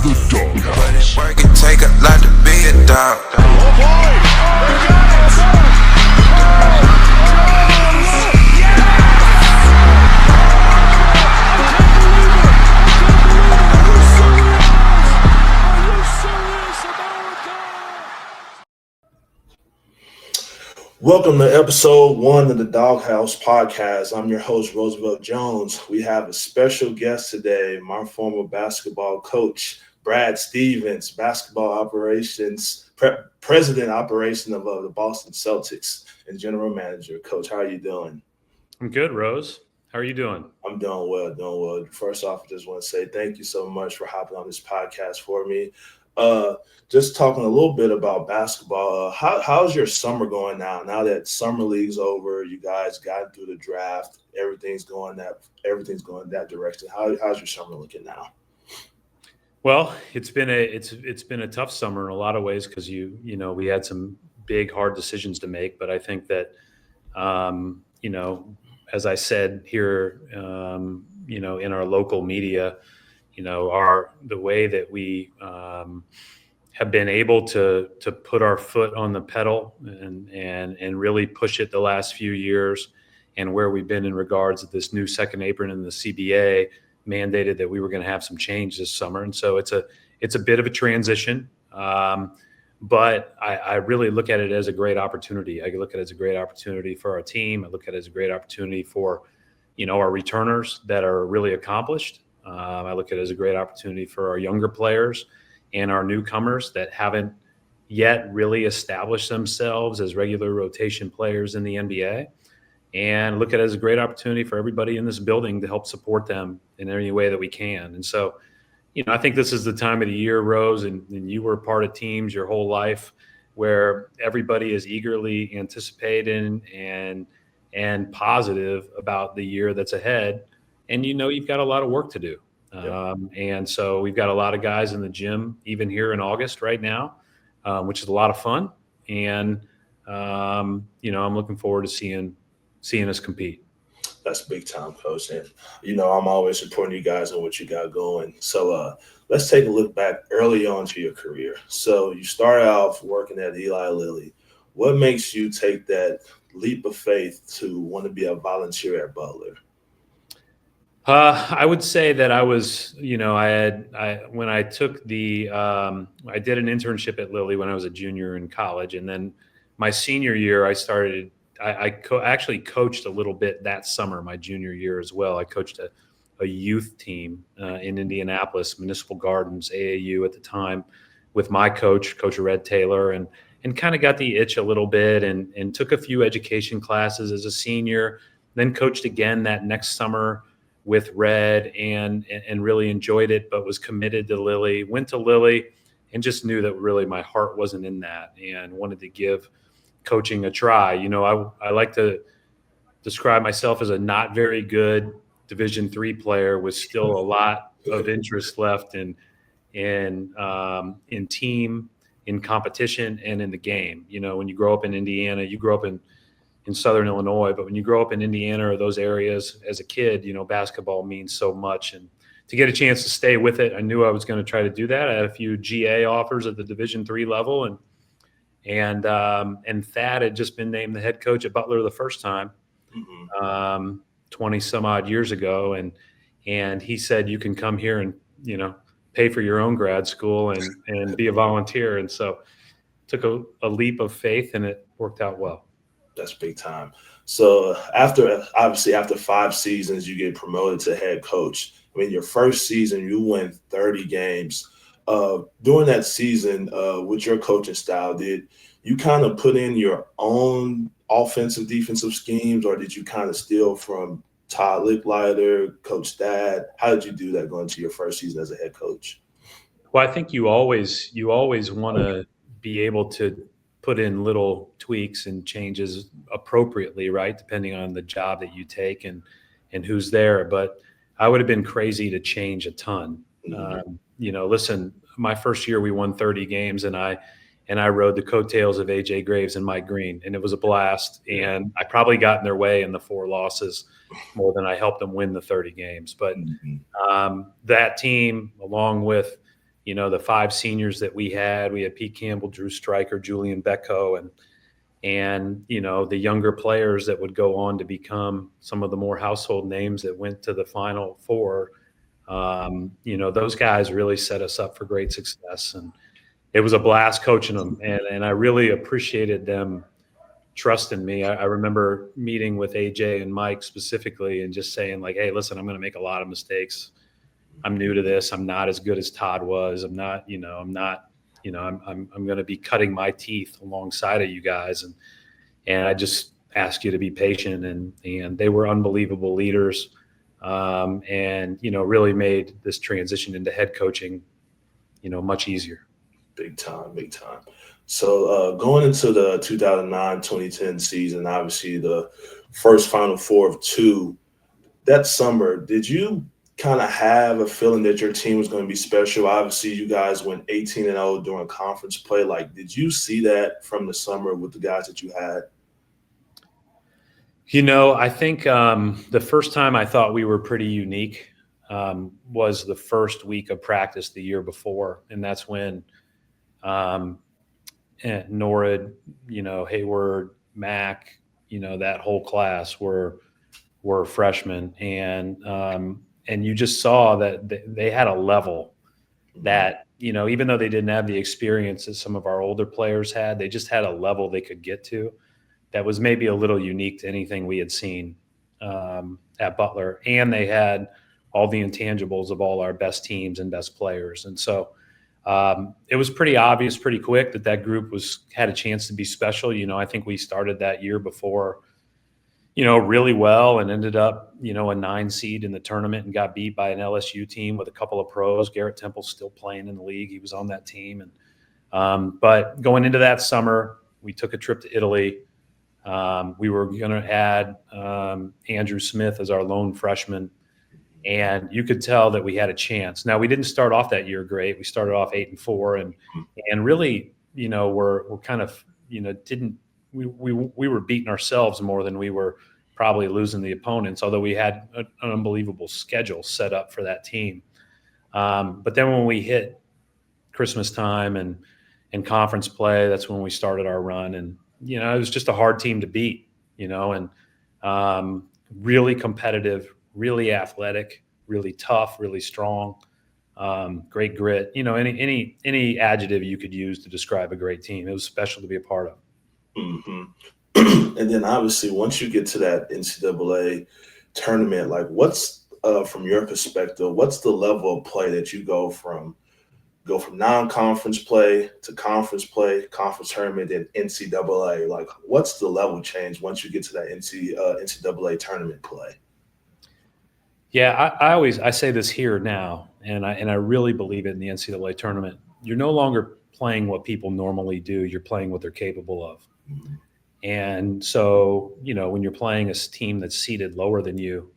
the DawgHouse. Work it take a lot to be a dog. Oh boy! They got it! Welcome to episode 1 of the DawgHouse podcast. I'm your host, Roosevelt Jones. We have a special guest today, my former basketball coach, Brad Stevens, basketball operations, president operation of the Boston Celtics and general manager. Coach, how are you doing? I'm good, Rose. How are you doing? I'm doing well. First off, I just want to say thank you so much for hopping on this podcast for me. Just talking a little bit about basketball. How's your summer going now? Now that summer league's over, you guys got through the draft. Everything's going that direction. How's your summer looking now? Well, it's been a tough summer in a lot of ways because we had some big hard decisions to make. But I think that as I said here, in our local media, the way that we have been able to put our foot on the pedal and really push it the last few years, and where we've been in regards to this new second apron in the CBA mandated that we were going to have some change this summer. And so it's a bit of a transition, but I really look at it as a great opportunity. I look at it as a great opportunity for our team. I look at it as a great opportunity for, our returners that are really accomplished. I look at it as a great opportunity for our younger players and our newcomers that haven't yet really established themselves as regular rotation players in the NBA, and look at it as a great opportunity for everybody in this building to help support them in any way that we can. And so, I think this is the time of the year, Rose, and you were part of teams your whole life where everybody is eagerly anticipating and positive about the year that's ahead. And you've got a lot of work to do. Yep. And so we've got a lot of guys in the gym, even here in August right now, which is a lot of fun. And, I'm looking forward to seeing us compete. That's big time, Coach. And, I'm always supporting you guys on what you got going. So let's take a look back early on to your career. So you started off working at Eli Lilly. What makes you take that leap of faith to want to be a volunteer at Butler? I would say that I was, when I took I did an internship at Lilly when I was a junior in college. And then my senior year, I actually coached a little bit that summer, my junior year as well. I coached a youth team in Indianapolis, Municipal Gardens, AAU at the time, with my coach, Coach Red Taylor, and kind of got the itch a little bit and took a few education classes as a senior, then coached again that next summer with Red and really enjoyed it, but was committed to Lilly, went to Lilly and just knew that really my heart wasn't in that and wanted to give coaching a try. I like to describe myself as a not very good Division III player with still a lot of interest left in team, in competition, and in the game. When you grow up in Indiana, you grow up in Southern Illinois, but when you grow up in Indiana or those areas as a kid, basketball means so much. And to get a chance to stay with it, I knew I was going to try to do that. I had a few GA offers at the Division III level, and Thad had just been named the head coach at Butler the first time, 20 some odd years ago. And he said, you can come here and, pay for your own grad school and be a volunteer. And so took a leap of faith, and it worked out well. That's big time. So after 5 seasons, you get promoted to head coach. I mean, your first season, you win 30 games. During that season, with your coaching style, did you kind of put in your own offensive, defensive schemes, or did you kind of steal from Todd Licklider, Coach Thad? How did you do that going to your first season as a head coach? Well, I think you always want to be able to put in little tweaks and changes appropriately, right, depending on the job that you take and who's there. But I would have been crazy to change a ton. Listen, my first year we won 30 games, and I rode the coattails of AJ Graves and Mike Green, and it was a blast. And I probably got in their way in the 4 losses more than I helped them win the 30 games. But that team, along with the 5 seniors that we had Pete Campbell, Drew Stryker, Julian Becko, and the younger players that would go on to become some of the more household names that went to the Final Four. Those guys really set us up for great success, and it was a blast coaching them, and I really appreciated them trusting me. I remember meeting with AJ and Mike specifically and just saying, like, hey, listen, I'm going to make a lot of mistakes. I'm new to this. I'm not as good as Todd was. I'm going to be cutting my teeth alongside of you guys. And I just ask you to be patient, and they were unbelievable leaders. And really made this transition into head coaching, much easier. Big time. So going into the 2009-2010 season, obviously the first Final Four of 2, that summer, did you kind of have a feeling that your team was going to be special? Obviously, you guys went 18-0 during conference play. Like, did you see that from the summer with the guys that you had? I think the first time I thought we were pretty unique was the first week of practice the year before. And that's when Norrid, Hayward, Mack, that whole class were freshmen. And you just saw that they had a level that, even though they didn't have the experience that some of our older players had, they just had a level they could get to that was maybe a little unique to anything we had seen at Butler. And they had all the intangibles of all our best teams and best players. And so it was pretty obvious pretty quick that group had a chance to be special. I think we started that year before, really well, and ended up, a 9 seed in the tournament and got beat by an LSU team with a couple of pros. Garrett Temple's still playing in the league. He was on that team. And but going into that summer, we took a trip to Italy. We were going to add Andrew Smith as our lone freshman, and you could tell that we had a chance. Now, we didn't start off that year great. We started off 8-4, and really, we're kind of, we were beating ourselves more than we were probably losing the opponents, although we had an unbelievable schedule set up for that team. But then when we hit Christmas time and conference play, that's when we started our run. And, it was just a hard team to beat, and really competitive, really athletic, really tough, really strong, great grit. Any adjective you could use to describe a great team. It was special to be a part of. Mm-hmm. And then obviously once you get to that NCAA tournament, like what's from your perspective, what's the level of play that you go from non-conference play to conference play, conference tournament, and NCAA? Like what's the level change once you get to that NCAA tournament play? Yeah, I say this here now, and I really believe it in the NCAA tournament. You're no longer playing what people normally do. You're playing what they're capable of. Mm-hmm. And so, when you're playing a team that's seated lower than you,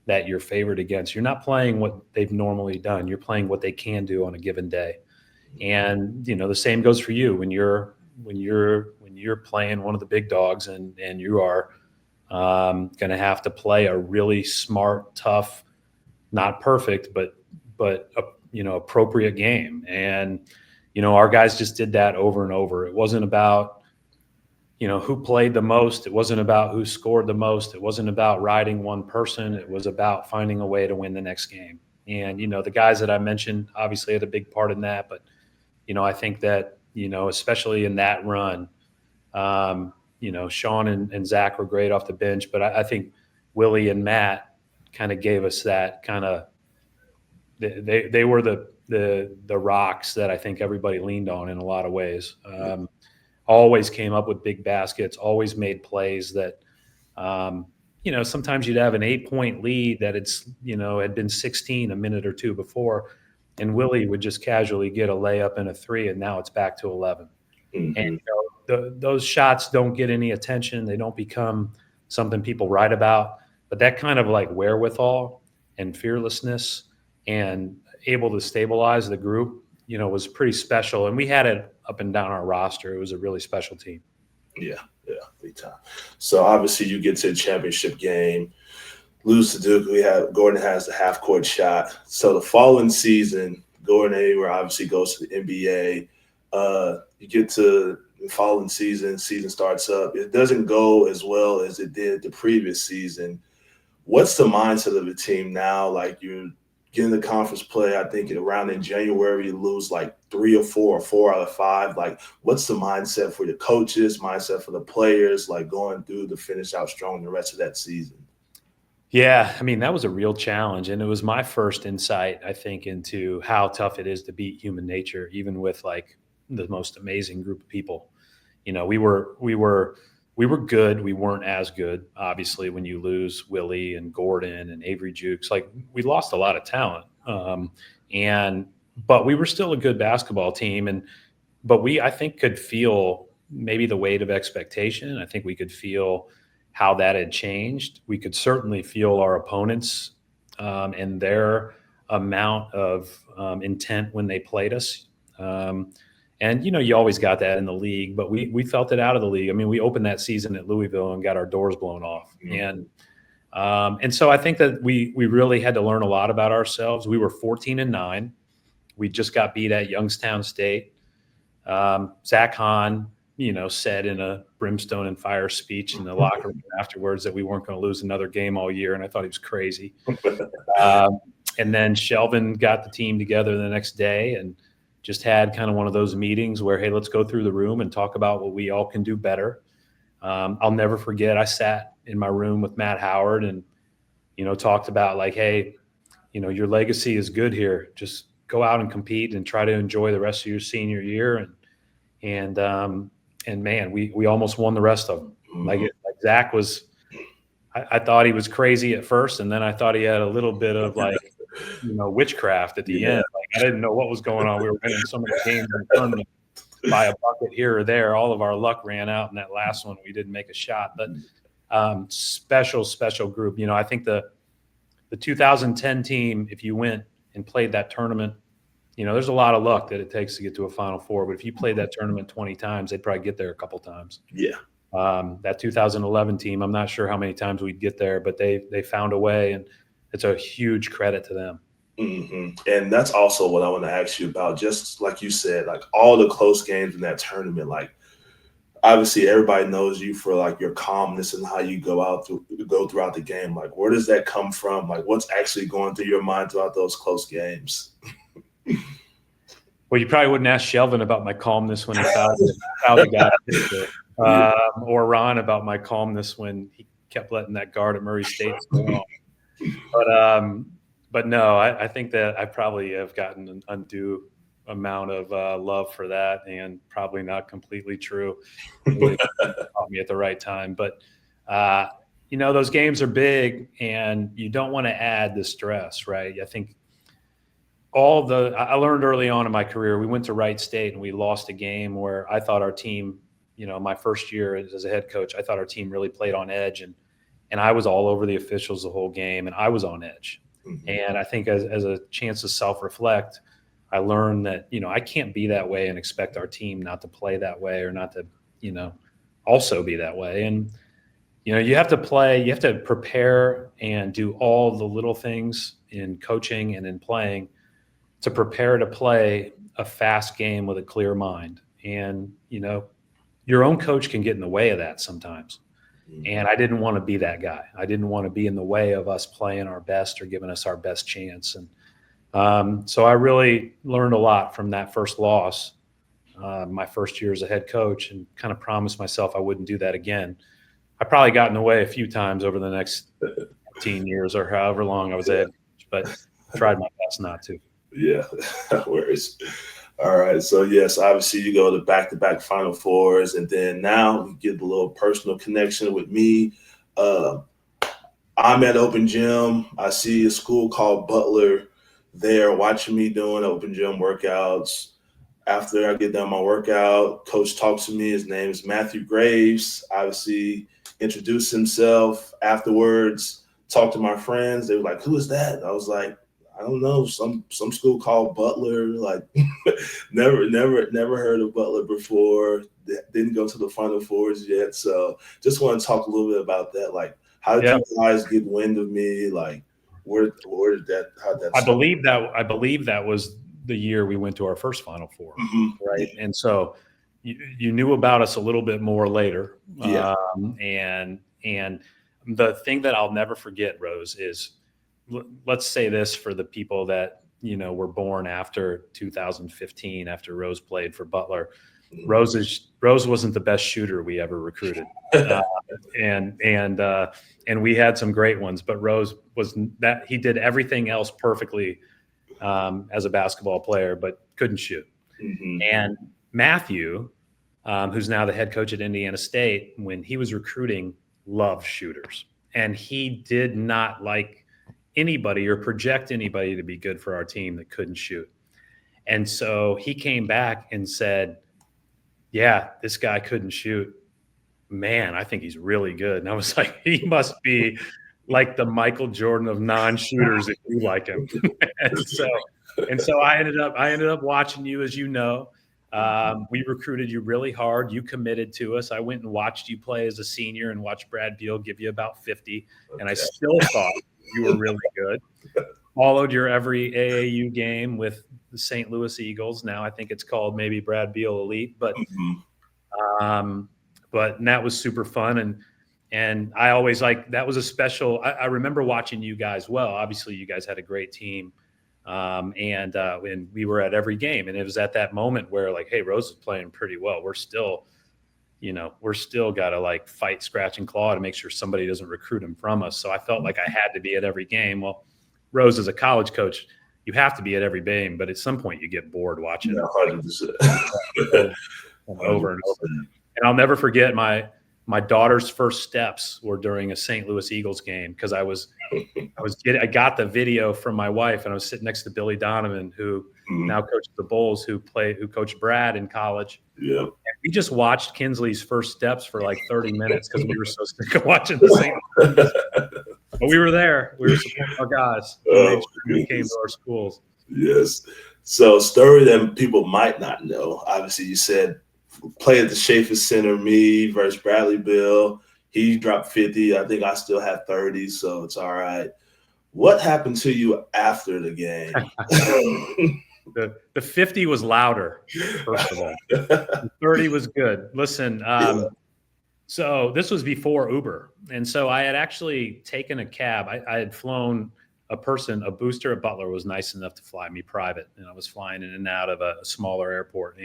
that you're favored against, you're not playing what they've normally done. You're playing what they can do on a given day. And, the same goes for you when you're playing one of the big dogs and you are going to have to play a really smart, tough, not perfect, but appropriate game. And, our guys just did that over and over. It wasn't about, who played the most. It wasn't about who scored the most. It wasn't about riding one person. It was about finding a way to win the next game. And, the guys that I mentioned obviously had a big part in that. But, I think that, especially in that run, Sean and Zach were great off the bench. But I think Willie and Matt kind of gave us that kind of – they were the rocks that I think everybody leaned on in a lot of ways. Always came up with big baskets, always made plays that, sometimes you'd have an 8-point lead that had been 16 a minute or two before, and Willie would just casually get a layup and a 3, and now it's back to 11. Mm-hmm. And those shots don't get any attention. They don't become something people write about, but that kind of like wherewithal and fearlessness and able to stabilize the group, was pretty special. And we had it up and down our roster. It was a really special team. Yeah, big time. So obviously you get to a championship game, lose to Duke. Gordon has the half-court shot. So the following season, Gordon Hayward obviously goes to the NBA. You get to the following season starts up. It doesn't go as well as it did the previous season. What's the mindset of the team now? Like, you're getting the conference play, I think around in January, you lose like 3 or 4 or 4 out of 5. Like, what's the mindset for the coaches, mindset for the players, like going through to finish out strong the rest of that season? Yeah, I mean, that was a real challenge. And it was my first insight, I think, into how tough it is to beat human nature, even with like the most amazing group of people. You know, we were good. We weren't as good, obviously, when you lose Willie and Gordon and Avery Jukes. Like, we lost a lot of talent. But we were still a good basketball team. But we, I think, could feel maybe the weight of expectation. I think we could feel how that had changed. We could certainly feel our opponents and their amount of intent when they played us. And, you know, you always got that in the league, but we felt it out of the league. I mean, we opened that season at Louisville and got our doors blown off. Mm-hmm. And so I think that we really had to learn a lot about ourselves. We were 14-9. We just got beat at Youngstown State. Zach Hahn, you know, said in a brimstone and fire speech in the locker room afterwards that we weren't going to lose another game all year. And I thought he was crazy. And then Shelvin got the team together the next day and just had kind of one of those meetings where, hey, let's go through the room and talk about what we all can do better. I'll never forget, I sat in my room with Matt Howard and, you know, talked about like, hey, you know, your legacy is good here. Just go out and compete and try to enjoy the rest of your senior year. And man, we almost won the rest of them. Like Zach was, I thought he was crazy at first. And then I thought he had a little bit of like, you know, witchcraft at the end. Like, I didn't know what was going on. We were winning so many games in the tournament by a bucket here or there. All of our luck ran out in that last one. We didn't make a shot, but special group. You know, I think the 2010 team, if you went and played that tournament, you know, there's a lot of luck that it takes to get to a Final Four. But if you played that tournament 20 times, they'd probably get there a couple times. Yeah. That 2011 team, I'm not sure how many times we'd get there, but they found a way, and it's a huge credit to them. Mm-hmm. And that's also what I want to ask you about. Just like you said, like all the close games in that tournament, like obviously everybody knows you for like your calmness and how you go throughout the game. Like, where does that come from? Like, what's actually going through your mind throughout those close games? Well, you probably wouldn't ask Shelvin about my calmness when he fouled the guy, or Ron about my calmness when he kept letting that guard at Murray State go on. But no, I think that I probably have gotten an undue amount of love for that, and probably not completely true. It caught me at the right time. But, you know, those games are big, and you don't want to add the stress, right? I think I learned early on in my career, we went to Wright State and we lost a game where I thought our team, you know, my first year as a head coach, I thought our team really played on edge, and I was all over the officials the whole game, and I was on edge. Mm-hmm. And I think as a chance to self-reflect, I learned that, you know, I can't be that way and expect our team not to play that way or not to, you know, also be that way. And, you know, you have to prepare and do all the little things in coaching and in playing to prepare to play a fast game with a clear mind. And, you know, your own coach can get in the way of that sometimes. And I didn't want to be that guy. I didn't want to be in the way of us playing our best or giving us our best chance. And so I really learned a lot from that first loss, my first year as a head coach, and kind of promised myself I wouldn't do that again. I probably got in the way a few times over the next 15 years or however long I was a head coach, but I tried my best not to. Yeah, no worries. All right. So, yes, obviously you go to back-to-back Final Fours, and then now you get a little personal connection with me. I'm at Open Gym. I see a school called Butler there watching me doing open gym workouts. After I get done my workout, coach talks to me. His name is Matthew Graves. Obviously introduced himself. Afterwards, talked to my friends. They were like, "Who is that?" I was like, I don't know, some school called Butler. Like, never heard of Butler before. Didn't go to the Final Fours yet. So just want to talk a little bit about that. Like, how did you guys get wind of me? Like, where did that? How did that? I believe that was the year we went to our first Final Four, Mhm. right? And so you knew about us a little bit more later. Yeah. And the thing that I'll never forget, Rose, is let's say this for the people that, were born after 2015, after Rose played for Butler. Rose wasn't the best shooter we ever recruited. And we had some great ones, but Rose he did everything else perfectly as a basketball player, but couldn't shoot. Mhm. And Matthew, who's now the head coach at Indiana State, when he was recruiting, loved shooters. And he did not like anybody or project anybody to be good for our team that couldn't shoot. And so he came back and said, yeah, this guy couldn't shoot. Man, I think he's really good. And I was like, he must be like the Michael Jordan of non-shooters if you like him. and so I ended up watching you, as you know. We recruited you really hard. You committed to us. I went and watched you play as a senior and watched Brad Beal give you about 50. Okay. And I still thought you were really good. Followed your every AAU game with the St. Louis Eagles. Now I think it's called maybe Brad Beal Elite, but that was super fun. And I always that was a special. I remember watching you guys. Well, obviously you guys had a great team. And we were at every game, and it was at that moment where hey, Rose is playing pretty well. We're still got to fight, scratch and claw to make sure somebody doesn't recruit him from us. So I felt like I had to be at every game. Well, Rose, as a college coach, you have to be at every game, but at some point you get bored watching 100%. over and over. And I'll never forget my daughter's first steps were during a St. Louis Eagles game, because I got the video from my wife, and I was sitting next to Billy Donovan, who now coaches the Bulls, who coached Brad in college. Yeah. And we just watched Kinsley's first steps for 30 minutes because we were so sick of watching the St. Louis. But we were there. We were supporting our guys. We came to our schools. Yes. So, story that people might not know. Obviously, you said play at the Schaefer Center, me versus Bradley Beal. He dropped 50. I think I still had 30, so it's all right. What happened to you after the game? The 50 was louder, first of all. The 30 was good. Listen, so this was before Uber. And so I had actually taken a cab. I had flown a booster at Butler was nice enough to fly me private. And I was flying in and out of a smaller airport.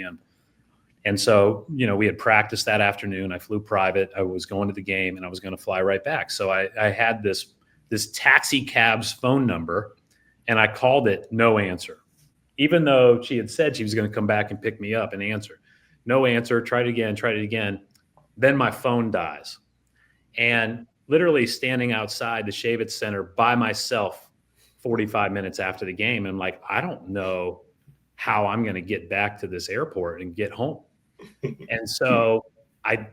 And so, we had practiced that afternoon. I flew private. I was going to the game, and I was going to fly right back. So I had this taxi cab's phone number, and I called it, no answer. Even though she had said she was going to come back and pick me up and answer. No answer, tried it again. Then my phone dies. And literally standing outside the Shavitz Center by myself 45 minutes after the game, I'm like, I don't know how I'm going to get back to this airport and get home. And so I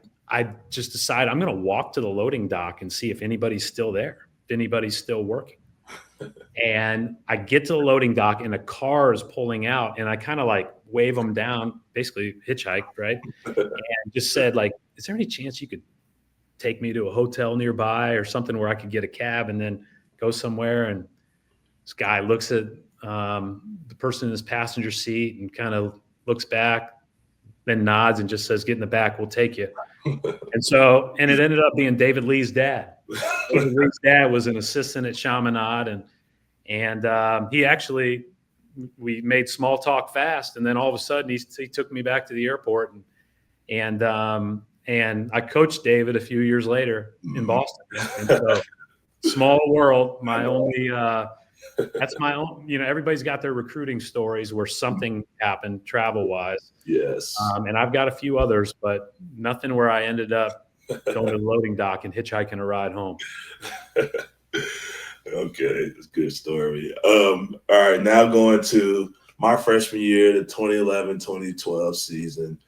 just decided I'm going to walk to the loading dock and see if anybody's still there, if anybody's still working. And I get to the loading dock, and a car is pulling out, and I kind of wave them down, basically hitchhiked, right? And just said, is there any chance you could take me to a hotel nearby or something where I could get a cab and then go somewhere? And this guy looks at the person in his passenger seat and kind of looks back, then nods and just says, get in the back, we'll take you. And it ended up being David Lee's dad. David Lee's dad was an assistant at Chaminade, and he actually, we made small talk fast, and then all of a sudden he took me back to the airport, and I coached David a few years later in Boston. And so, small world. That's my own. Everybody's got their recruiting stories where something happened travel wise. Yes. And I've got a few others, but nothing where I ended up going to the loading dock and hitchhiking a ride home. Okay, that's a good story. All right, now going to my freshman year, the 2011-2012 season.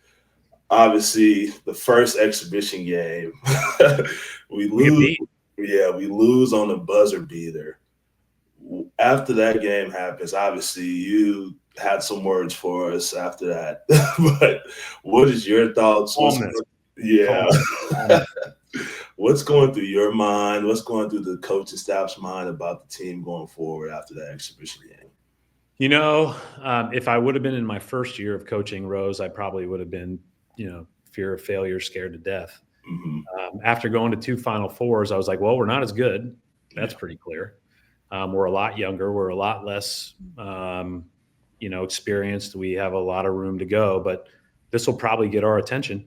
Obviously, the first exhibition game, we lose. Yeah, we lose on a buzzer beater. After that game happens, obviously you had some words for us after that. But what is your thoughts? What's going through your mind? What's going through the coaching staff's mind about the team going forward after that exhibition game? If I would have been in my first year of coaching Rose, I probably would have been, fear of failure, scared to death. Hmm. After going to 2 Final Fours, I was like, well, we're not as good. That's Yeah. pretty clear. We're a lot younger. We're a lot less, experienced. We have a lot of room to go, but this will probably get our attention.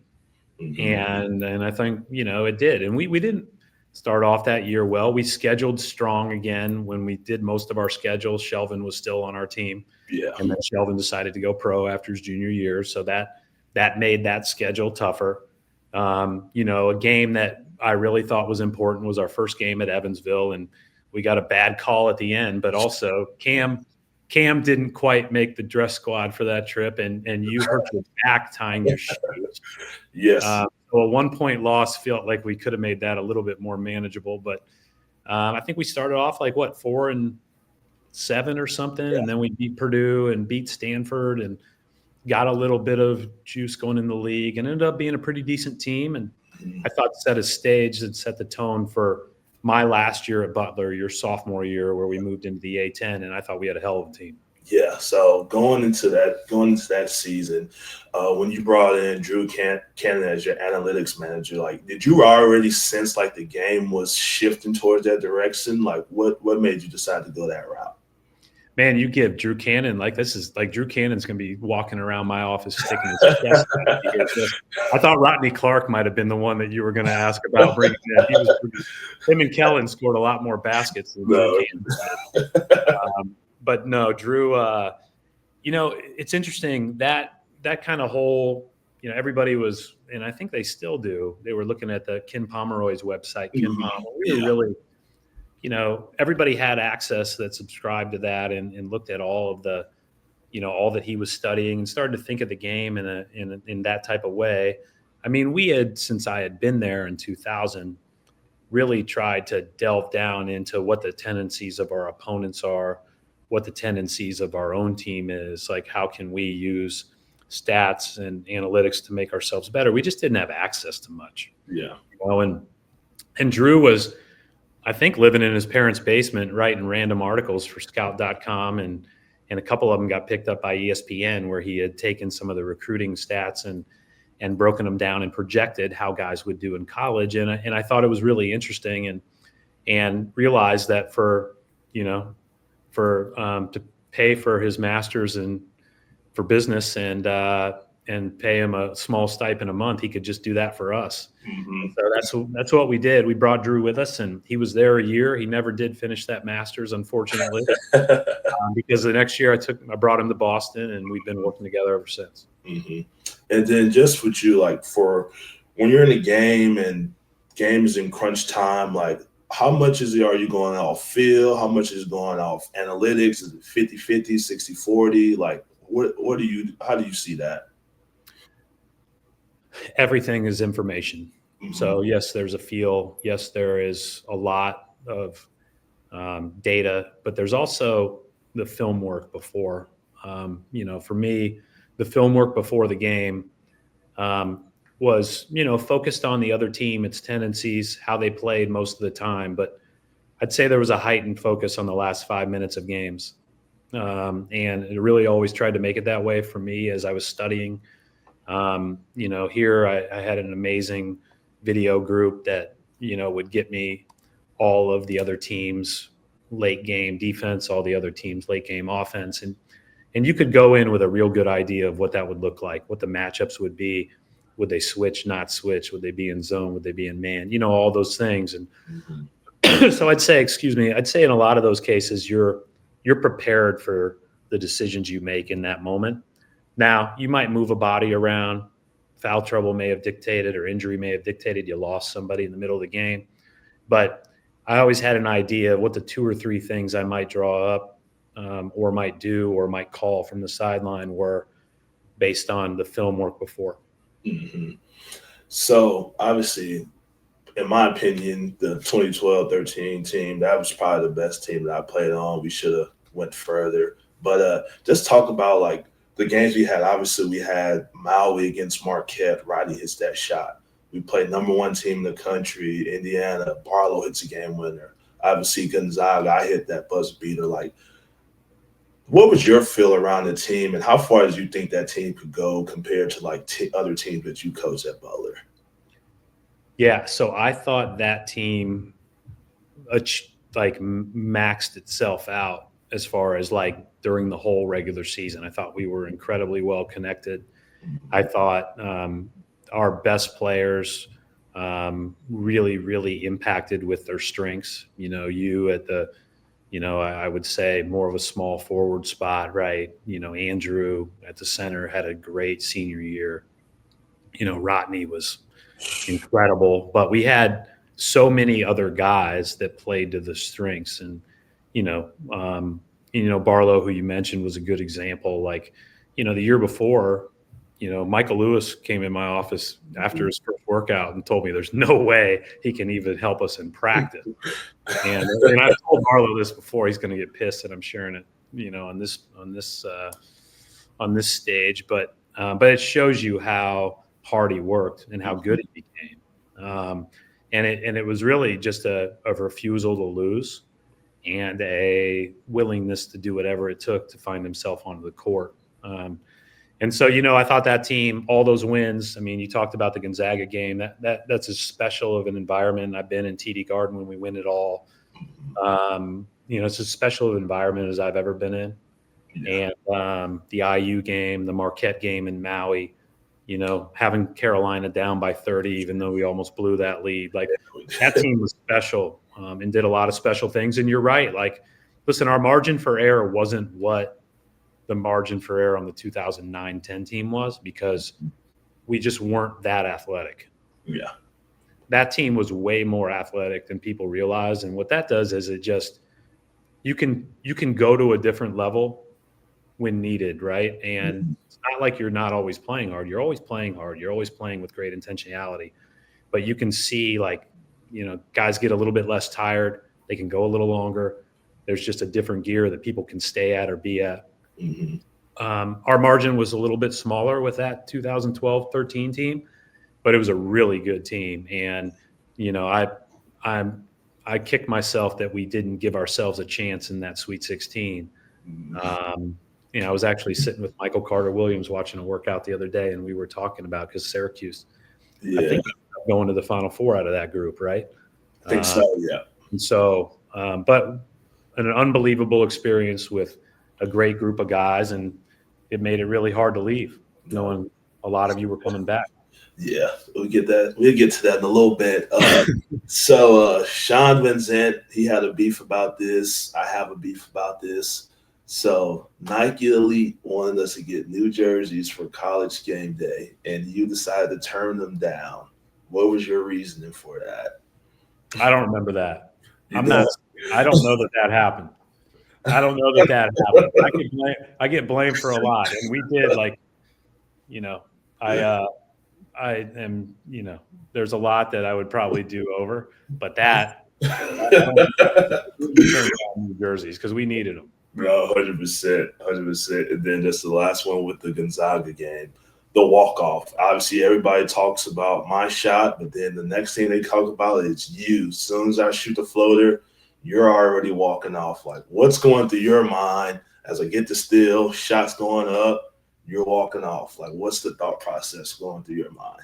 Hmm. And I think, it did. And we didn't start off that year well. We scheduled strong again. When we did most of our schedules, Shelvin was still on our team. Yeah. And then Shelvin decided to go pro after his junior year. So that made that schedule tougher. A game that I really thought was important was our first game at Evansville, and we got a bad call at the end. But also, Cam didn't quite make the dress squad for that trip, and you hurt your back tying your shoes. Yes. So a 1-point loss felt like we could have made that a little bit more manageable. But I think we started off like 4-7 or something, and then we beat Purdue and beat Stanford and got a little bit of juice going in the league and ended up being a pretty decent team. And I thought set a stage and set the tone for my last year at Butler, your sophomore year, where we moved into the A-10, and I thought we had a hell of a team. Yeah. So going into that season, when you brought in Drew Cannon as your analytics manager, like, did you already sense like the game was shifting towards that direction? Like, what made you decide to go that route? Man, you give Drew Cannon, Drew Cannon's going to be walking around my office sticking his chest out. I thought Rodney Clark might have been the one that you were going to ask about bringing in. Him and Kellen scored a lot more baskets than Drew Cannon. But no, Drew, it's interesting that kind of whole, everybody was, and I think they still do, they were looking at the Ken Pomeroy's website, Ken Pomeroy. We were really, everybody had access that subscribed to that and looked at all of the, all that he was studying and started to think of the game in that type of way. I mean, we had, since I had been there in 2000, really tried to delve down into what the tendencies of our opponents are, what the tendencies of our own team is, like how can we use stats and analytics to make ourselves better. We just didn't have access to much. Yeah. And Drew was, I think, living in his parents' basement, writing random articles for scout.com. And a couple of them got picked up by ESPN, where he had taken some of the recruiting stats and broken them down and projected how guys would do in college. And I thought it was really interesting and realized that to pay for his master's and for business and pay him a small stipend a month, he could just do that for us. Mm-hmm. So that's what we did. We brought Drew with us, and he was there a year. He never did finish that master's, unfortunately, because the next year I brought him to Boston, and we've been working together ever since. Mm-hmm. And then just with you, like, for when you're in a game and game is in crunch time, like, how much are you going off feel? How much is going off analytics? Is it 50-50, 60-40? Like, how do you see that? Everything is information. Mm-hmm. So yes, there's a feel. Yes, there is a lot of data, but there's also the film work before. For me, the film work before the game was, focused on the other team, its tendencies, how they played most of the time. But I'd say there was a heightened focus on the last 5 minutes of games. And it really always tried to make it that way for me as I was studying. Here I had an amazing video group that, would get me all of the other teams' late game defense, all the other teams' late game offense. And you could go in with a real good idea of what that would look like, what the matchups would be. Would they switch, not switch? Would they be in zone? Would they be in man? All those things. And so I'd say in a lot of those cases, you're prepared for the decisions you make in that moment. Now, you might move a body around. Foul trouble may have dictated, or injury may have dictated you lost somebody in the middle of the game. But I always had an idea of what the 2 or 3 things I might draw up or might do or might call from the sideline were based on the film work before. Mm-hmm. So, obviously, in my opinion, the 2012-13 team, that was probably the best team that I played on. We should have went further. But just talk about, like, the games we had. Obviously, we had Maui against Marquette. Rodney hits that shot. We played number 1 team in the country, Indiana. Barlow hits a game winner. Obviously, Gonzaga, I hit that buzzer beater. Like, What was your feel around the team, and how far did you think that team could go compared to like other teams that you coached at Butler? Yeah, so I thought that team like maxed itself out as far as like during the whole regular season. I thought we were incredibly well connected. I thought our best players really, really impacted with their strengths. You at the, I would say more of a small forward spot, right? Andrew at the center had a great senior year. Rodney was incredible, but we had so many other guys that played to the strengths. And, Barlow, who you mentioned, was a good example. Like, the year before, Michael Lewis came in my office after his first workout and told me there's no way he can even help us in practice. And I've told Barlow this before. He's going to get pissed that I'm sharing it, on this stage. But it shows you how hard he worked and how good he became. And it was really just a refusal to lose and a willingness to do whatever it took to find himself onto the court. And so, I thought that team, all those wins, I mean, you talked about the Gonzaga game, that's as special of an environment. I've been in TD Garden when we win it all. It's as special of an environment as I've ever been in. Yeah. And the IU game, the Marquette game in Maui, having Carolina down by 30, even though we almost blew that lead, like that team was special and did a lot of special things. And you're right. Like, listen, our margin for error wasn't what the margin for error on the 2009-10 team was, because we just weren't that athletic. Yeah. That team was way more athletic than people realize. And what that does is you can go to a different level when needed, right? And it's not like you're not always playing hard. You're always playing hard. You're always playing with great intentionality. But you can see, like, guys get a little bit less tired. They can go a little longer. There's just a different gear that people can stay at or be at. Mm-hmm. Our margin was a little bit smaller with that 2012-13 team, but it was a really good team. And, I kick myself that we didn't give ourselves a chance in that Sweet 16. I was actually sitting with Michael Carter-Williams watching a workout the other day, and we were talking about, because Syracuse, I think, going to the Final Four out of that group, right? I think so, yeah. And so, but an unbelievable experience with a great group of guys, and it made it really hard to leave, knowing a lot of you were coming back. Yeah, we'll get to that in a little bit. So Sean Vincent, he had a beef about this. I have a beef about this. So Nike Elite wanted us to get new jerseys for College game day, and you decided to turn them down. What was your reasoning for that? I don't remember that. I don't know that happened. I don't know that happened. I get blamed for a lot, and we did, like, I am, there's a lot that I would probably do over, but that New jerseys, because we needed them. Bro, 100%. And then just the last one with the Gonzaga game, the walk-off. Obviously, everybody talks about my shot, but then the next thing they talk about is you. As soon as I shoot the floater, you're already walking off. Like, what's going through your mind as I get the steal, shots going up, you're walking off? Like, what's the thought process going through your mind?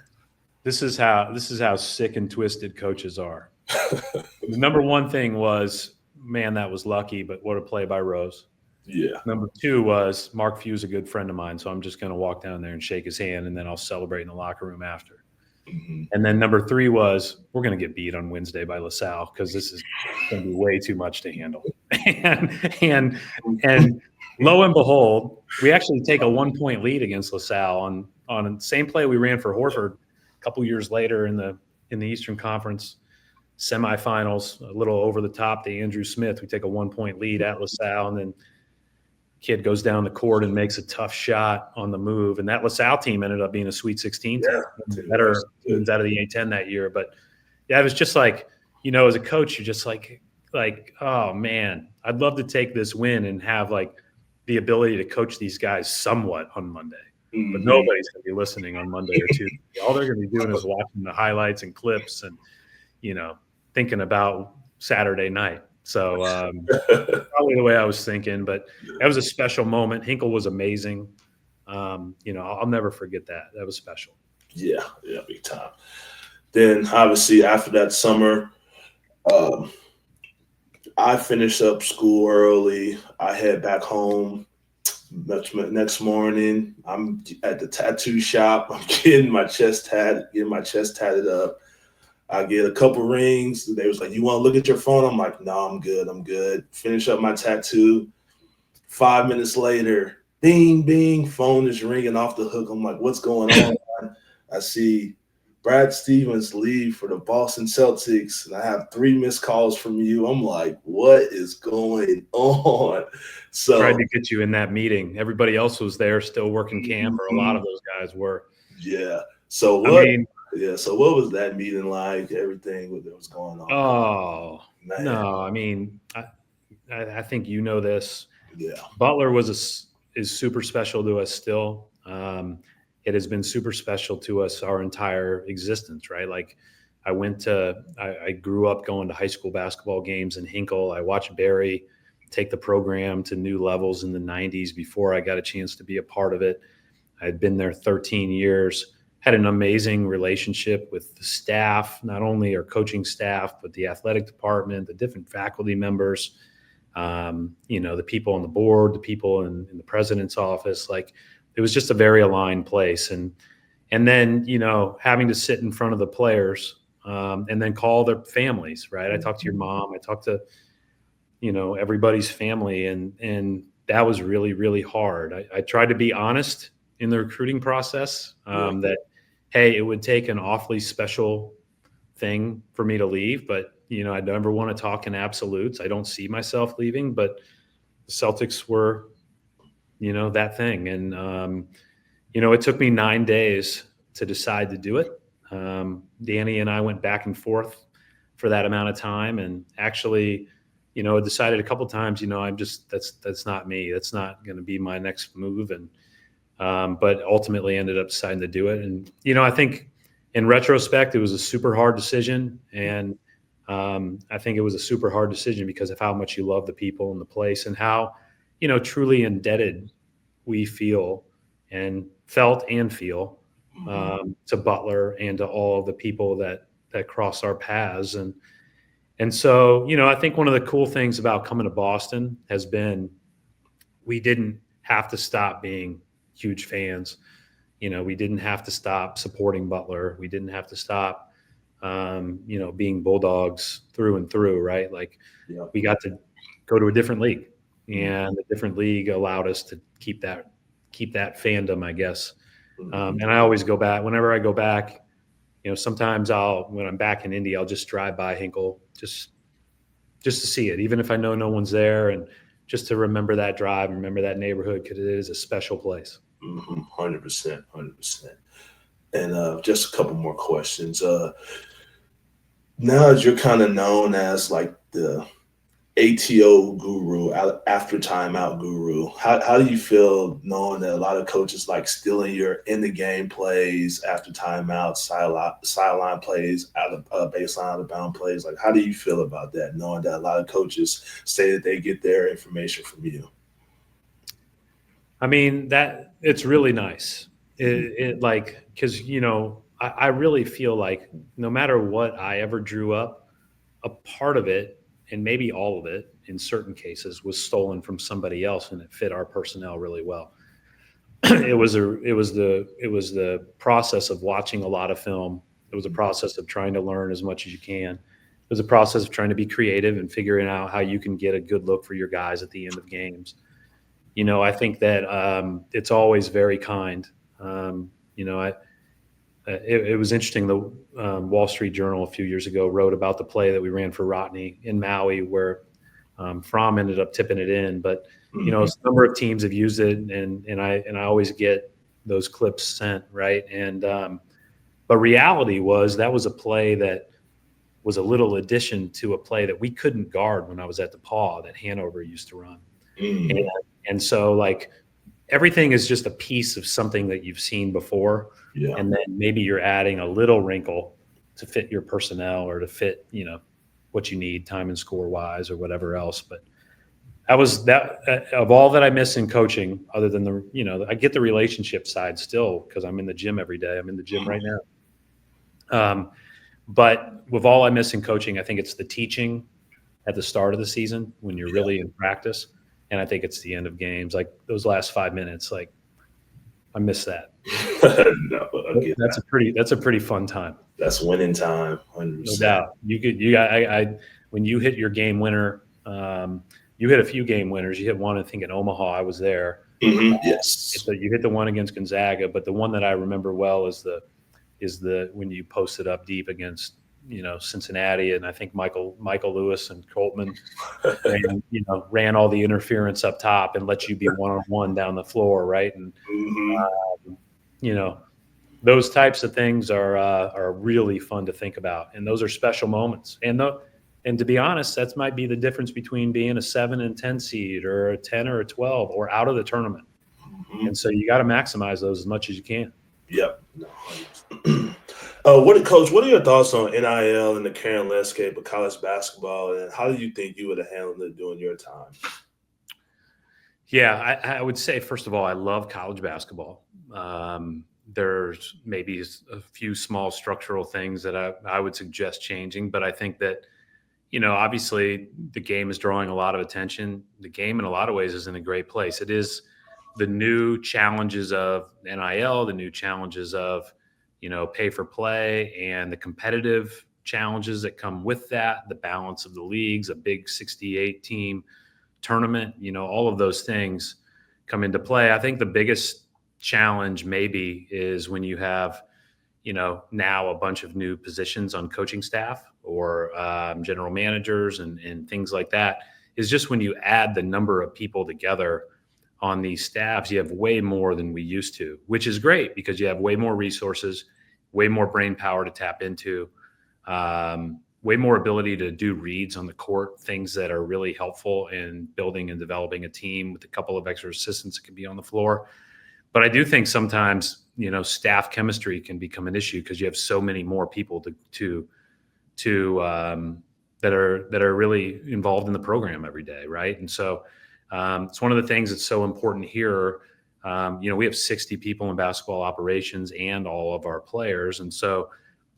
This is how sick and twisted coaches are. The number one thing was, man, that was lucky, but what a play by Rose. Yeah. Number two was, Mark Few's a good friend of mine, so I'm just going to walk down there and shake his hand, and then I'll celebrate in the locker room after. Mm-hmm. And then number three was, we're going to get beat on Wednesday by LaSalle, because this is going to be way too much to handle. and lo and behold, we actually take a 1-point lead against LaSalle on the same play we ran for Horford a couple years later in the Eastern Conference semifinals, a little over the top to Andrew Smith. We take a 1-point lead at LaSalle, and then kid goes down the court and makes a tough shot on the move. And that LaSalle team ended up being a Sweet 16 team. Better teams out of the A-10 that year. But yeah, it was just like, as a coach, you're just like, oh man, I'd love to take this win and have like the ability to coach these guys somewhat on Monday. Mm-hmm. But nobody's going to be listening on Monday or Tuesday. All they're going to be doing is watching the highlights and clips and, thinking about Saturday night. So probably the way I was thinking, but that was a special moment. Hinkle was amazing. I'll never forget that. That was special. Yeah, big time. Then obviously after that summer, um, I finished up school early. I head back home. Next morning, I'm at the tattoo shop. I'm getting my chest tatted up. I get a couple rings. They was like, "You want to look at your phone?" I'm like, "No, I'm good. I'm good." Finish up my tattoo. 5 minutes later, bing, bing, phone is ringing off the hook. I'm like, "What's going on?" I see Brad Stevens leave for the Boston Celtics, and I have 3 missed calls from you. I'm like, "What is going on?" Tried So to get you in that meeting. Everybody else was there still working camp, or a lot of those guys were. yeah. So I what? mean, Yeah. So what was that meeting like? Everything that was going on. oh, Man. no. I mean, I think you know this. Yeah. Butler is super special to us still. It has been super special to us our entire existence, right? Like I grew up going to high school basketball games in Hinkle. I watched Barry take the program to new levels in the 90s before I got a chance to be a part of it. I'd been there 13 years, had an amazing relationship with the staff, not only our coaching staff, but the athletic department, the different faculty members, the people on the board, the people in the president's office. Like it was just a very aligned place. And then, having to sit in front of the players and then call their families, right? I talked to your mom, I talked to, everybody's family. And that was really, really hard. I tried to be honest in the recruiting process that, hey, it would take an awfully special thing for me to leave, but I never want to talk in absolutes. I don't see myself leaving, but the Celtics were, that thing. And, it took me 9 days to decide to do it. Danny and I went back and forth for that amount of time. And actually, decided a couple of times, that's not me. That's not going to be my next move. And, but ultimately ended up deciding to do it. And, I think in retrospect, it was a super hard decision. And I think it was a super hard decision because of how much you love the people and the place and how, truly indebted we feel and felt and feel to Butler and to all of the people that cross our paths. And so, I think one of the cool things about coming to Boston has been we didn't have to stop being huge fans. We didn't have to stop supporting Butler. We didn't have to stop, being Bulldogs through and through, right? Like we got to go to a different league, and a different league allowed us to keep that fandom, I guess. And I always go back whenever I go back. Sometimes when I'm back in Indy, I'll just drive by Hinkle just to see it, even if I know no one's there, and just to remember that drive, remember that neighborhood, because it is a special place. 100%, 100%. And just a couple more questions. Now that you're kind of known as like the ATO guru, after timeout guru, how do you feel knowing that a lot of coaches like stealing your in the game plays, after timeout, sideline plays, out of baseline, out of bound plays? Like, how do you feel about that, knowing that a lot of coaches say that they get their information from you? I mean, that it's really nice. Because I really feel like no matter what I ever drew up, a part of it, and maybe all of it in certain cases, was stolen from somebody else, and it fit our personnel really well. It was the process of watching a lot of film. It was a process of trying to learn as much as you can. It was a process of trying to be creative and figuring out how you can get a good look for your guys at the end of games. I think that it's always very kind. It was interesting. The Wall Street Journal a few years ago wrote about the play that we ran for Rodney in Maui, where Fromm ended up tipping it in. But a number of teams have used it, and I always get those clips sent, right. And but reality was that was a play that was a little addition to a play that we couldn't guard when I was at DePaul that Hanover used to run. And so, like, everything is just a piece of something that you've seen before. And then maybe you're adding a little wrinkle to fit your personnel or to fit, what you need time and score wise or whatever else. But that was that of all that I miss in coaching, other than I get the relationship side still because I'm in the gym every day. I'm in the gym right now. But with all I miss in coaching, I think it's the teaching at the start of the season when you're really in practice. And I think it's the end of games, like those last 5 minutes, like I miss that. No, That's a pretty fun time. That's winning time, 100%. No doubt. When you hit your game winner, you hit a few game winners. You hit one, I think, in Omaha. I was there. Yes. So you hit the one against Gonzaga, but the one that I remember well is the when you posted up deep against Cincinnati, and I think Michael Lewis and Coltman ran all the interference up top and let you be one-on-one down the floor, right? And those types of things are really fun to think about, and those are special moments. And to be honest, that might be the difference between being a 7 and 10 seed or a 10 or a 12 or out of the tournament. And so you got to maximize those as much as you can. Yep. Coach, what are your thoughts on NIL and the current landscape of college basketball, and how do you think you would have handled it during your time? Yeah, I would say, first of all, I love college basketball. There's maybe a few small structural things that I would suggest changing, but I think that, obviously the game is drawing a lot of attention. The game in a lot of ways is in a great place. It is the new challenges of NIL, the new challenges of, pay for play, and the competitive challenges that come with that, the balance of the leagues, a big 68 team tournament, all of those things come into play. I think the biggest challenge maybe is when you have, now a bunch of new positions on coaching staff or general managers and things like that, is just when you add the number of people together on these staffs, you have way more than we used to, which is great because you have way more resources, way more brain power to tap into, way more ability to do reads on the court, things that are really helpful in building and developing a team with a couple of extra assistants that can be on the floor. But I do think sometimes, staff chemistry can become an issue because you have so many more people that are really involved in the program every day, right? And so it's one of the things that's so important here. We have 60 people in basketball operations and all of our players. And so,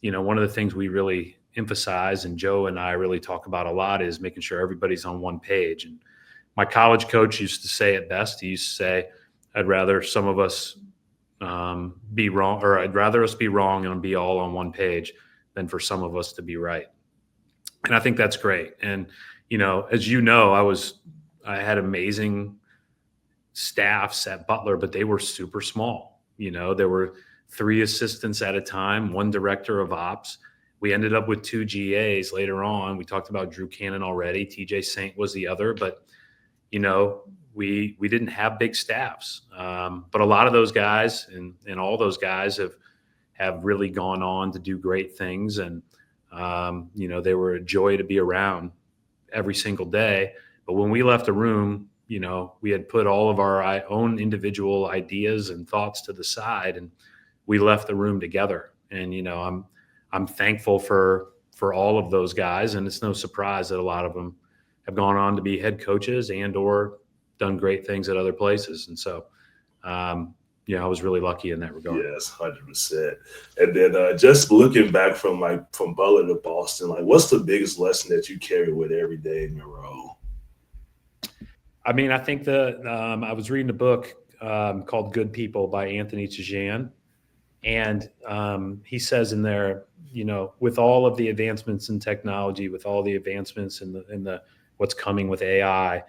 one of the things we really emphasize, and Joe and I really talk about a lot, is making sure everybody's on one page. And my college coach used to say it best. He used to say, I'd rather some of us be wrong, or I'd rather us be wrong and be all on one page than for some of us to be right. And I think that's great. And, as I had amazing staffs at Butler, but they were super small. There were 3 assistants at a time, 1 director of ops. We ended up with 2 GAs later on. We talked about Drew Cannon already. TJ Saint was the other, but, we didn't have big staffs. But a lot of those guys and all those guys have really gone on to do great things. And, they were a joy to be around every single day. But when we left the room, we had put all of our own individual ideas and thoughts to the side, and we left the room together. And, I'm thankful for all of those guys. And it's no surprise that a lot of them have gone on to be head coaches and or done great things at other places. And so, I was really lucky in that regard. Yes, 100%. And then just looking back from Butler to Boston, what's the biggest lesson that you carry with every day in your role? I mean, I think I was reading a book called Good People by Anthony Tijjan. And he says in there, with all of the advancements in technology, with all the advancements in the what's coming with AI,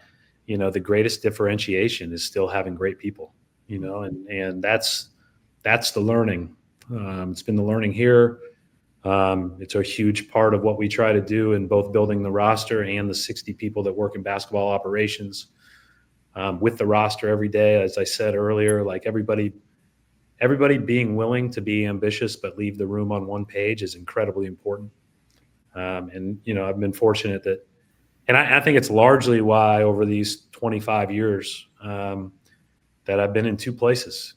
the greatest differentiation is still having great people, and that's the learning. It's been the learning here. It's a huge part of what we try to do in both building the roster and the 60 people that work in basketball operations with the roster every day. As I said earlier, everybody being willing to be ambitious but leave the room on one page is incredibly important. And I've been fortunate that, and I think it's largely why over these 25 years that I've been in 2 places,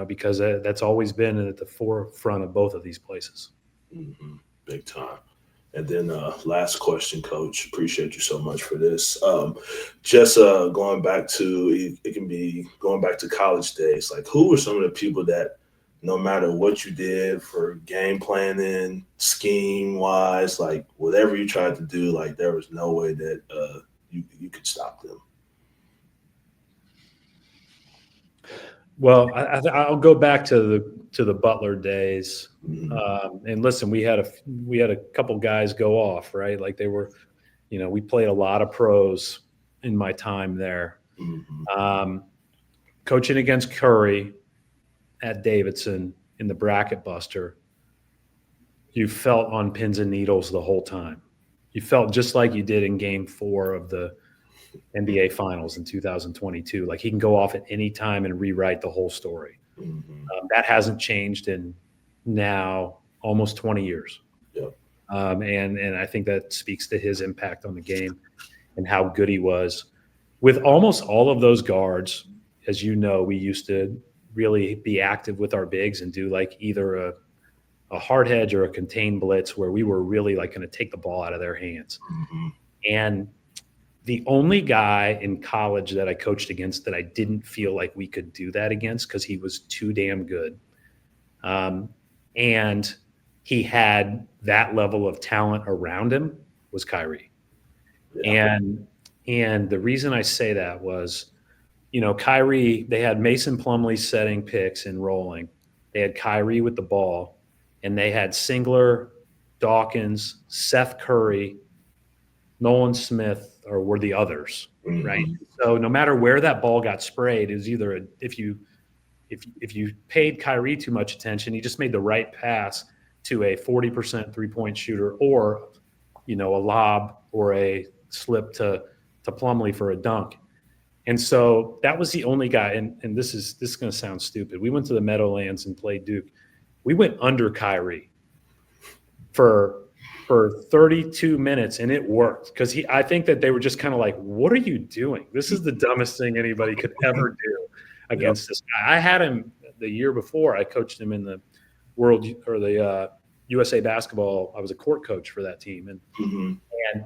because that's always been at the forefront of both of these places. Mm-hmm. Big time. And then last question, Coach. Appreciate you so much for this. Just going back to, it can be going back to college days. Like, who were some of the people that, no matter what you did for game planning, scheme-wise, like whatever you tried to do, like there was no way that you could stop them? Well, I'll go back to the Butler days, and listen, we had a couple guys go off, right? Like they were, we played a lot of pros in my time there. Coaching against Curry at Davidson in the bracket buster, you felt on pins and needles the whole time. You felt just like you did in Game 4 of the NBA Finals in 2022. Like he can go off at any time and rewrite the whole story. That hasn't changed in now almost 20 years. Yep. And I think that speaks to his impact on the game and how good he was. With almost all of those guards, as you know, we used to really be active with our bigs and do like either a hard hedge or a contained blitz where we were really like going to take the ball out of their hands. And the only guy in college that I coached against that I didn't feel like we could do that against because he was too damn good. And he had that level of talent around him was Kyrie. Yeah. And the reason I say that was, Kyrie, they had Mason Plumlee setting picks and rolling. They had Kyrie with the ball, and they had Singler, Dawkins, Seth Curry, Nolan Smith, or were the others, right? So no matter where that ball got sprayed, it was either if you paid Kyrie too much attention, he just made the right pass to a 40% three-point shooter, or a lob or a slip to Plumlee for a dunk. And so that was the only guy. And this is going to sound stupid. We went to the Meadowlands and played Duke. We went under Kyrie for 32 minutes, and it worked because I think that they were just kind of like, what are you doing? This is the dumbest thing anybody could ever do against this guy. I had him the year before. I coached him in the USA basketball. I was a court coach for that team. And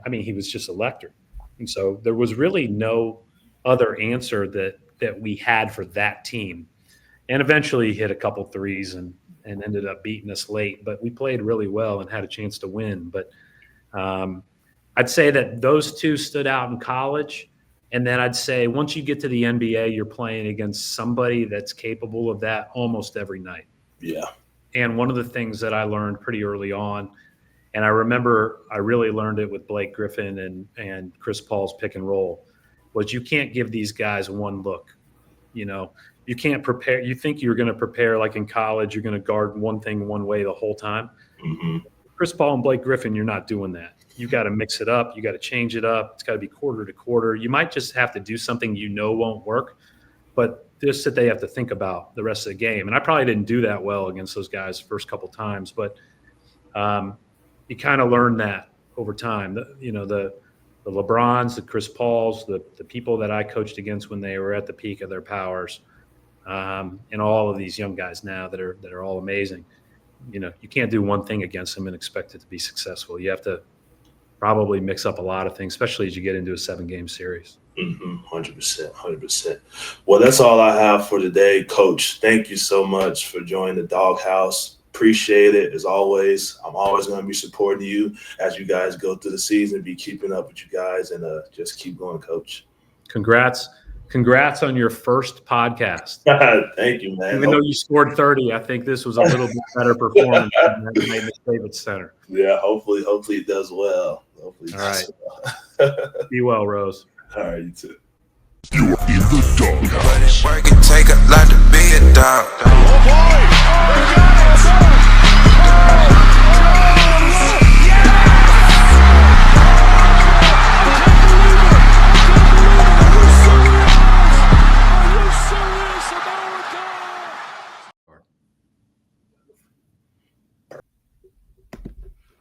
I mean, he was just electric. And so there was really no other answer that we had for that team. And eventually he hit a couple threes and ended up beating us late, but we played really well and had a chance to win. But I'd say that those two stood out in college. And then I'd say once you get to the NBA, you're playing against somebody that's capable of that almost every night. Yeah. And one of the things that I learned pretty early on, and I remember I really learned it with Blake Griffin and Chris Paul's pick and roll, was you can't give these guys one look. You can't prepare. You think you're going to prepare like in college, you're going to guard one thing one way the whole time. Chris Paul and Blake Griffin, you're not doing that. You got to mix it up. You got to change it up. It's got to be quarter to quarter. You might just have to do something won't work, but just that they have to think about the rest of the game. And I probably didn't do that well against those guys the first couple times, but you kind of learn that over time. The LeBrons, the Chris Pauls, the people that I coached against when they were at the peak of their powers, and all of these young guys now that are all amazing. You can't do one thing against them and expect it to be successful. You have to probably mix up a lot of things, especially as you get into a 7-game series. 100%. Well, that's all I have for today, Coach. Thank you so much for joining the DawgHouse. Appreciate it as always. I'm always going to be supporting you as you guys go through the season. Be keeping up with you guys, and just keep going, Coach. Congrats on your first podcast. Thank you, man. Even though you scored 30, I think this was a little bit better performance than that night in the David Center. Yeah, hopefully it does well. All right. Be well, Rose. All right, you too. You are in the DawgHouse. But it work, it take a lot to be a dog. Oh boy!